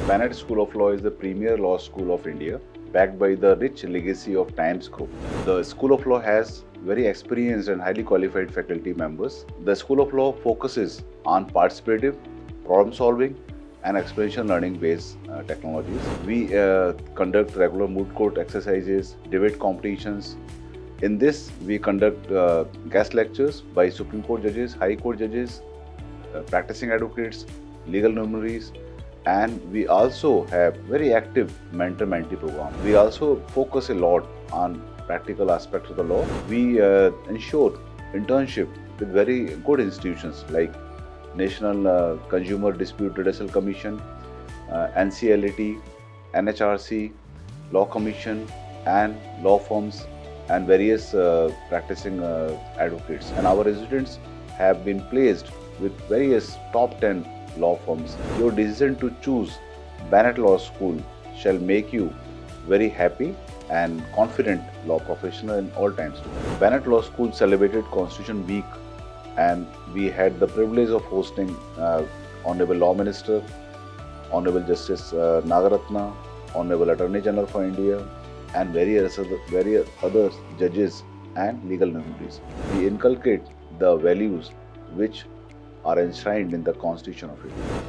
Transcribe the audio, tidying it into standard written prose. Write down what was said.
Bennett School of Law is the premier law school of India, backed by the rich legacy of Times Group. The School of Law has very experienced and highly qualified faculty members. The School of Law focuses on participative, problem solving, and experiential learning based technologies. We conduct regular moot court exercises, debate competitions. In this, we conduct guest lectures by Supreme Court judges, High Court judges, practicing advocates, legal luminaries, and we also have very active mentor-mentee program. We also focus a lot on practical aspects of the law. We ensure internship with very good institutions like National Consumer Dispute Redressal Commission, NCLAT, NHRC, Law Commission, and law firms and various practicing advocates. And our residents have been placed with various top 10 law firms. Your decision to choose Bennett Law School shall make you very happy and confident law professional in all times. Bennett Law School celebrated Constitution Week, and we had the privilege of hosting Honorable Law Minister, Honorable Justice Nagaratna, Honorable Attorney General for India, and various other judges and legal luminaries. We inculcate the values which are enshrined in the Constitution of India.